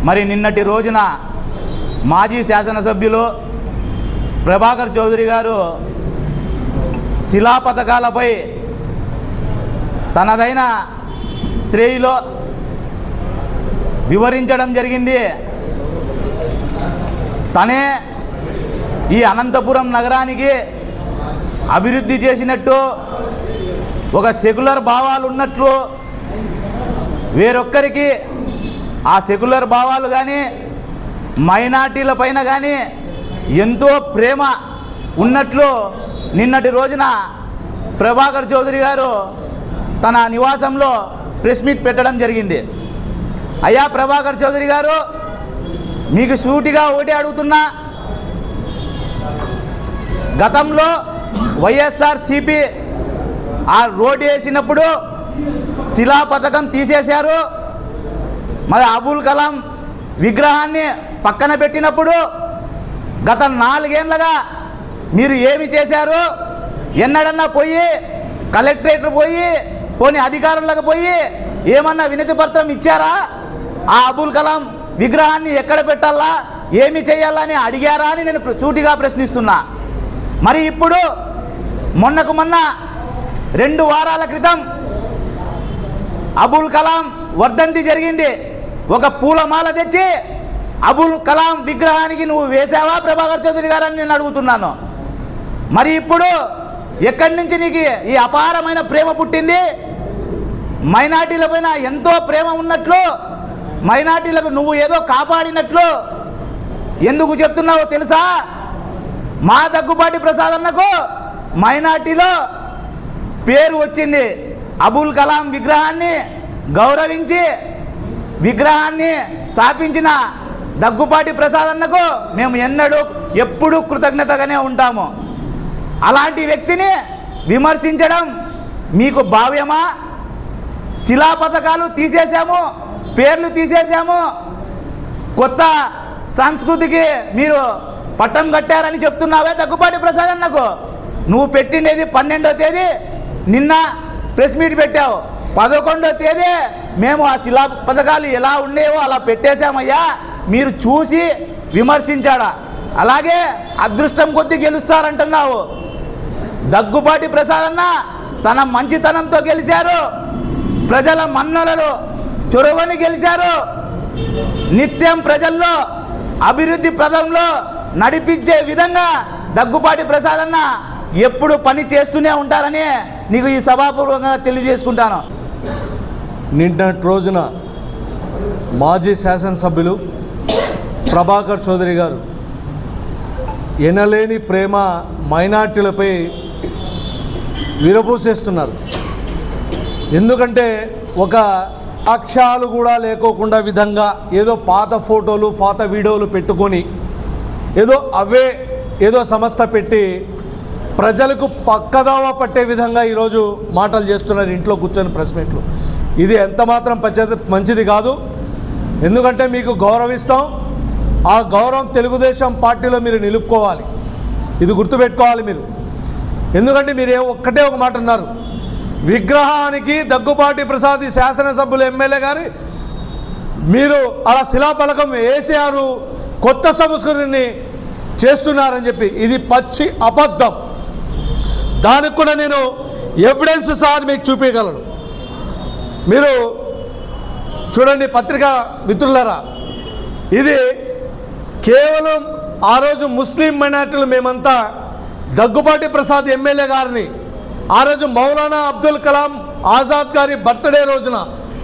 మరి నిన్నటి రోజున మాజీ శాసనసభ్యులు ప్రభాకర్ చౌదరి గారు శిలా పథకాలపై తనదైన శ్రేయిలో వివరించడం జరిగింది. తనే ఈ అనంతపురం నగరానికి అభివృద్ధి చేసినట్టు, ఒక సెక్యులర్ భావాలు ఉన్నట్లు, వేరొక్కరికి ఆ సెక్యులర్ భావాలు కానీ మైనార్టీల పైన కానీ ఎంతో ప్రేమ ఉన్నట్లు నిన్నటి రోజున ప్రభాకర్ చౌదరి గారు తన నివాసంలో ప్రెస్ మీట్ పెట్టడం జరిగింది. అయ్యా ప్రభాకర్ చౌదరి గారు, మీకు సూటిగా ఒకటి అడుగుతున్నా, గతంలో వైఎస్ఆర్సీపీ ఆ రోడ్డు వేసినప్పుడు శిలా పథకం తీసేశారు. మరి అబుల్ కలాం విగ్రహాన్ని పక్కన పెట్టినప్పుడు గత 4 ఏళ్ళగా మీరు ఏమి చేశారు? ఎన్నడన్నా పోయి కలెక్టరేట్ పోయి పోనీ అధికారులకు పోయి ఏమన్నా వినతి పత్రం ఇచ్చారా? ఆ అబుల్ కలాం విగ్రహాన్ని ఎక్కడ పెట్టాలా, ఏమి చేయాలని అడిగారా అని నేను సూటిగా ప్రశ్నిస్తున్నా. మరి ఇప్పుడు మొన్నకు మొన్న 2 వారాల క్రితం అబుల్ కలాం వర్ధంతి జరిగింది. ఒక పూలమాల తెచ్చి అబుల్ కలాం విగ్రహానికి నువ్వు వేసావా ప్రభాకర్ చౌదరి గారు అని నేను అడుగుతున్నాను. మరి ఇప్పుడు ఎక్కడి నుంచి నీకు ఈ అపారమైన ప్రేమ పుట్టింది? మైనార్టీల పైన ఎంతో ప్రేమ ఉన్నట్లు, మైనార్టీలకు నువ్వు ఏదో కాపాడినట్లు ఎందుకు చెప్తున్నావో తెలుసా? మా దగ్గుబాటి ప్రసాద్ అన్నకు మైనార్టీలో పేరు వచ్చింది. అబుల్ కలాం విగ్రహాన్ని గౌరవించి విగ్రహాన్ని స్థాపించిన దగ్గుబాటి ప్రసాద్ అన్నకు మేము ఎప్పుడూ కృతజ్ఞతగానే ఉంటాము. అలాంటి వ్యక్తిని విమర్శించడం మీకు భావ్యమా? శిలా పథకాలు తీసేసాము, పేర్లు తీసేసాము, కొత్త సంస్కృతికి మీరు పట్టం కట్టారని చెప్తున్నావే దగ్గుబాటి ప్రసాద్ అన్నకు. నువ్వు పెట్టిండేది 12వ తేదీ, నిన్న ప్రెస్ మీట్ పెట్టావు. 11వ తేదీ మేము ఆ శిలా పథకాలు ఎలా ఉండేవో అలా పెట్టేశామయ్యా, మీరు చూసి విమర్శించాడా? అలాగే అదృష్టం కొద్దీ గెలుస్తారంటున్నావు. దగ్గుబాటి ప్రసాద్ అన్న తన మంచితనంతో గెలిచారు, ప్రజల మన్ననలు చొరవని గెలిచారు. నిత్యం ప్రజల్లో అభివృద్ధి పదంలో నడిపించే విధంగా దగ్గుబాటి ప్రసాద్ అన్న ఎప్పుడు పని చేస్తూనే ఉంటారని నీకు ఈ సభాపూర్వకంగా తెలియజేసుకుంటాను. నిన్నటి రోజున మాజీ శాసనసభ్యులు ప్రభాకర్ చౌదరి గారు ఎనలేని ప్రేమ మైనార్టీలపై విరబూసేస్తున్నారు. ఎందుకంటే ఒక అక్షరాలు కూడా లేకోకుండా విధంగా ఏదో పాత ఫోటోలు పాత వీడియోలు పెట్టుకొని ఏదో సంస్థ పెట్టి ప్రజలకు పక్కదావ పట్టే విధంగా ఈరోజు మాటలు చేస్తున్నారు ఇంట్లో కూర్చొని ప్రెస్ మీట్లు. ఇది ఎంత మాత్రం మంచిది కాదు. ఎందుకంటే మీకు గౌరవిస్తాం, ఆ గౌరవం తెలుగుదేశం పార్టీలో మీరు నిలుపుకోవాలి. ఇది గుర్తుపెట్టుకోవాలి మీరు. ఎందుకంటే మీరు ఒక్కటే ఒక మాట అన్నారు, విగ్రహానికి దగ్గుబాటి ప్రసాద్ శాసనసభ్యులు ఎమ్మెల్యే గారి మీరు అలా శిలాఫలకం వేసారు, కొత్త సంస్కృతిని చేస్తున్నారని చెప్పి. ఇది పచ్చి అబద్ధం. దానికి కూడా నేను ఎవిడెన్స్ సహా మీకు చూపించగలను. మీరు చూడండి పత్రికా మిత్రులారా, ఇది కేవలం ఆ రోజు ముస్లిం మైనార్టీలు మేమంతా దగ్గుబాటి ప్రసాద్ ఎమ్మెల్యే గారిని ఆ రోజు మౌలానా అబ్దుల్ కలాం ఆజాద్ గారి బర్త్డే రోజున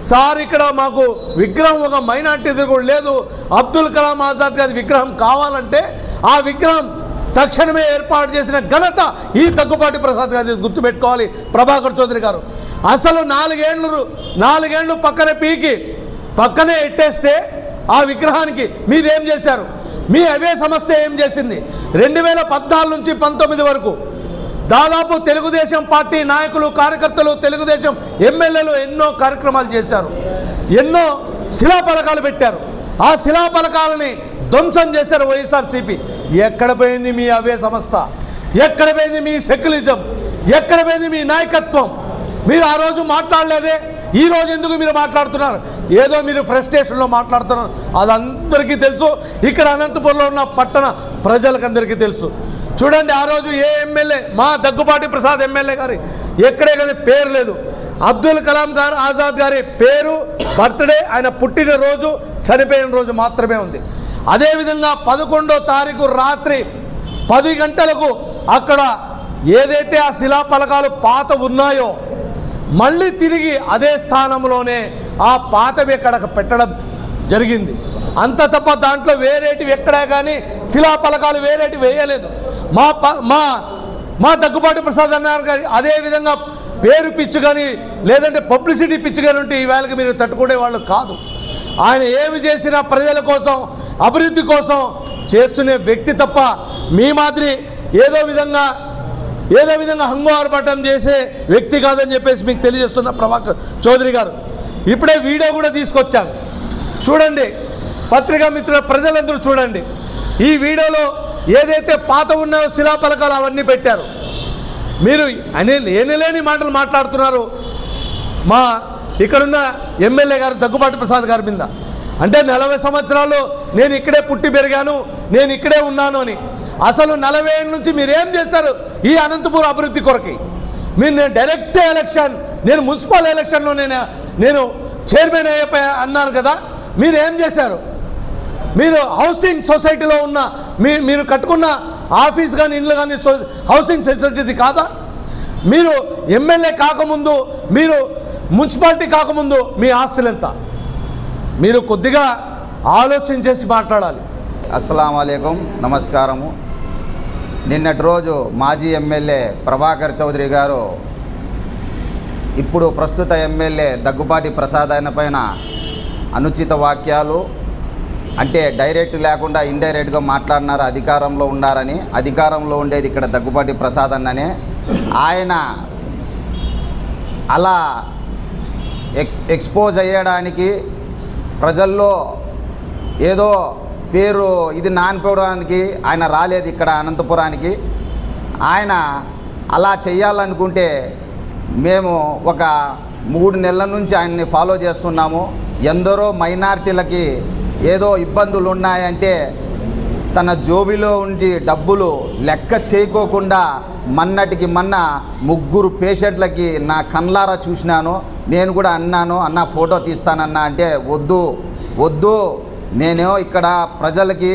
సార్ ఇక్కడ మాకు విగ్రహం ఒక మైనార్టీ కూడా లేదు, అబ్దుల్ కలాం ఆజాద్ గారి విగ్రహం కావాలంటే ఆ విగ్రహం తక్షణమే ఏర్పాటు చేసిన ఘనత ఈ దగ్గుబాటి ప్రసాద్ గారి గుర్తుపెట్టుకోవాలి ప్రభాకర్ చౌదరి గారు. అసలు 4 ఏళ్ళు పక్కన పీకి పక్కనే ఎట్టేస్తే ఆ విగ్రహానికి మీరేం చేశారు? మీ అవే సంస్థ ఏం చేసింది? 2014 నుంచి 19 వరకు దాదాపు తెలుగుదేశం పార్టీ నాయకులు కార్యకర్తలు తెలుగుదేశం ఎమ్మెల్యేలు ఎన్నో కార్యక్రమాలు చేశారు, ఎన్నో శిలాఫలకాలు పెట్టారు. ఆ శిలాఫలకాలని ధ్వంసం చేశారు వైఎస్ఆర్సీపీ. ఎక్కడ పోయింది మీ అవే సంస్థ? ఎక్కడ పోయింది మీ సెక్యులరిజం? ఎక్కడ పోయింది మీ నాయకత్వం? మీరు ఆ రోజు మాట్లాడలేదే? ఈరోజు ఎందుకు మీరు మాట్లాడుతున్నారు? ఏదో మీరు ఫ్రస్ట్రేషన్లో మాట్లాడుతున్నారు, అది అందరికీ తెలుసు. ఇక్కడ అనంతపురంలో ఉన్న పట్టణ ప్రజలకందరికీ తెలుసు. చూడండి, ఆ రోజు ఏ ఎమ్మెల్యే, మా దగ్గుబాటి ప్రసాద్ ఎమ్మెల్యే గారి ఎక్కడే కానీ పేరు లేదు. అబ్దుల్ కలాం గారు ఆజాద్ గారి పేరు, బర్త్డే, ఆయన పుట్టినరోజు, చనిపోయిన రోజు మాత్రమే ఉంది. అదేవిధంగా 11వ తారీఖు రాత్రి 10 గంటలకు అక్కడ ఏదైతే ఆ శిలాఫలకాలు పాత ఉన్నాయో మళ్ళీ తిరిగి అదే స్థానంలోనే ఆ పాతవి ఎక్కడ పెట్టడం జరిగింది. అంత తప్ప దాంట్లో వేరేటివి ఎక్కడా కానీ శిలాఫలకాలు వేరేటివి వేయలేదు. మా దగ్గుబాటి ప్రసాద్ అన్నారు కానీ అదేవిధంగా పేరు పిచ్చు కానీ లేదంటే పబ్లిసిటీ పిచ్చు కానీ ఉంటే ఈవేళకి మీరు తట్టుకునే వాళ్ళు కాదు. ఆయన ఏమి చేసినా ప్రజల కోసం, అభివృద్ధి కోసం చేస్తున్న వ్యక్తి తప్ప మీ మాదిరి ఏదో విధంగా హంగు ఆర్భాటం చేసే వ్యక్తి కాదని చెప్పేసి మీకు తెలియజేస్తున్న ప్రభాకర్ చౌదరి గారు. ఇప్పుడే వీడియో కూడా తీసుకొచ్చాను, చూడండి. పత్రికా మిత్రుల ప్రజలందరూ చూడండి. ఈ వీడియోలో ఏదైతే పాత ఉన్నాయో శిలాఫలకాలు అవన్నీ పెట్టారు. మీరు లేని మాటలు మాట్లాడుతున్నారు మా ఇక్కడున్న ఎమ్మెల్యే గారు దగ్గుబాటి ప్రసాద్ గారి మీద. అంటే 40 సంవత్సరాలు నేను ఇక్కడే పుట్టి పెరిగాను, నేను ఇక్కడే ఉన్నాను అని. అసలు 40 ఏళ్ళ నుంచి మీరు ఏం చేస్తారు ఈ అనంతపురం అభివృద్ధి కొరకి? నేను డైరెక్ట్ ఎలక్షన్, నేను మున్సిపల్ ఎలక్షన్లో నేను చైర్మన్ అయిపోయా అన్నాను కదా, మీరు ఏం చేశారు? మీరు హౌసింగ్ సొసైటీలో ఉన్న మీరు కట్టుకున్న ఆఫీస్ కానీ ఇల్లు కానీ హౌసింగ్ సొసైటీది కాదా? మీరు ఎమ్మెల్యే కాకముందు, మీరు మున్సిపాలిటీ కాకముందు మీ ఆస్తులు ఎంత? మీరు కొద్దిగా ఆలోచన చేసి మాట్లాడాలి. అస్సలాము అలైకుం, నమస్కారము. నిన్నటి రోజు మాజీ ఎమ్మెల్యే ప్రభాకర్ చౌదరి గారు ఇప్పుడు ప్రస్తుత ఎమ్మెల్యే దగ్గుబాటి ప్రసాద్ ఆయన పైన అనుచిత వాక్యాలు, అంటే డైరెక్ట్ లేకుండా ఇండైరెక్ట్గా మాట్లాడినారు. అధికారంలో ఉండారని, అధికారంలో ఉండేది ఇక్కడ దగ్గుబాటి ప్రసాద్ అన్ననే. ఆయన అలా ఎక్స్పోజ్ అయ్యడానికి, ప్రజల్లో ఏదో పేరు ఇది నానిపోవడానికి ఆయన రాలేదు ఇక్కడ అనంతపురానికి. ఆయన అలా చేయాలనుకుంటే మేము ఒక 3 నెలల నుంచి ఆయన్ని ఫాలో చేస్తున్నాము. ఎందరో మైనారిటీలకి ఏదో ఇబ్బందులు ఉన్నాయంటే తన జోబిలో ఉండి డబ్బులు లెక్క చేయకోకుండా మొన్నటికి మొన్న 3 పేషెంట్లకి నా కళ్ళారా చూసినాను. నేను కూడా అన్నాను, అన్న ఫోటో తీస్తానన్నా అంటే వద్దు నేను ఇక్కడ ప్రజలకి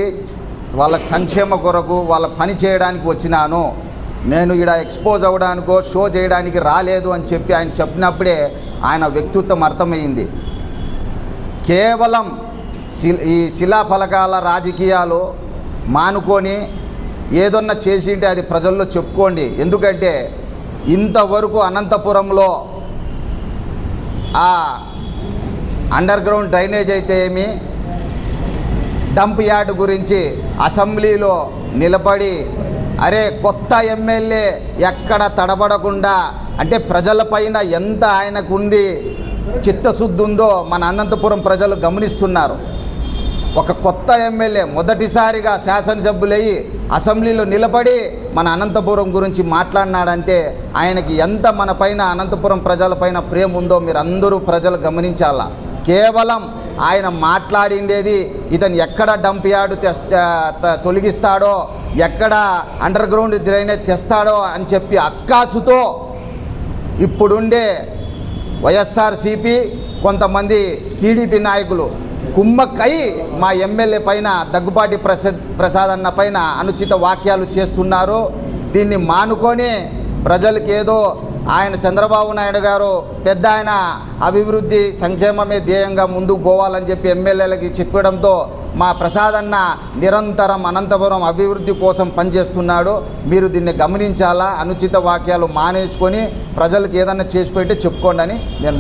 వాళ్ళ సంక్షేమ కొరకు వాళ్ళ పని చేయడానికి వచ్చినాను, నేను ఇక్కడ ఎక్స్పోజ్ అవ్వడానికో షో చేయడానికి రాలేదు అని చెప్పి ఆయన చెప్పినప్పుడే ఆయన వ్యక్తిత్వం అర్థమైంది. కేవలం ఈ శిలాఫలకాల రాజకీయాలు మానుకొని ఏదన్నా చేసింటే అది ప్రజల్లో చెప్పుకోండి. ఎందుకంటే ఇంతవరకు అనంతపురంలో ఆ అండర్ గ్రౌండ్ డ్రైనేజ్ అయితే ఏమి, డంప్ యార్డ్ గురించి అసెంబ్లీలో నిలబడి అరే కొత్త ఎమ్మెల్యే ఎక్కడ తడబడకుండా, అంటే ప్రజలపైన ఎంత ఆయనకుంది చిత్తశుద్ధి ఉందో మన అనంతపురం ప్రజలు గమనిస్తున్నారు. ఒక కొత్త ఎమ్మెల్యే మొదటిసారిగా శాసనసభ్యులయ్యి అసెంబ్లీలో నిలబడి మన అనంతపురం గురించి మాట్లాడినాడంటే ఆయనకి ఎంత మన పైన అనంతపురం ప్రజలపైన ప్రేమ ఉందో మీరు అందరూ ప్రజలు గమనించాలా. కేవలం ఆయన మాట్లాడిండేది ఇతను ఎక్కడ డంప్ యార్డు తొలగిస్తాడో, ఎక్కడ అండర్ గ్రౌండ్ డ్రైనేజ్ తెస్తాడో అని చెప్పి అక్కాసుతో ఇప్పుడుండే వైఎస్ఆర్సీపీ కొంతమంది టీడీపీ నాయకులు కుమ్మక్కై మా ఎమ్మెల్యే పైన దగ్గుబాటి ప్రసాద్ అన్న పైన అనుచిత వాక్యాలు చేస్తున్నారు. దీన్ని మానుకొని ప్రజలకి ఏదో ఆయన చంద్రబాబు నాయుడు గారు పెద్ద ఆయన అభివృద్ధి సంక్షేమమే ధ్యేయంగా ముందుకు పోవాలని చెప్పి ఎమ్మెల్యేలకి చెప్పడంతో మా ప్రసాద్ అన్న నిరంతరం అనంతపురం అభివృద్ధి కోసం పనిచేస్తున్నాడు. మీరు దీన్ని గమనించాలా. అనుచిత వాక్యాలు మానేసుకొని ప్రజలకు ఏదన్నా చేసుకుంటే చెప్పుకోండి అని నేను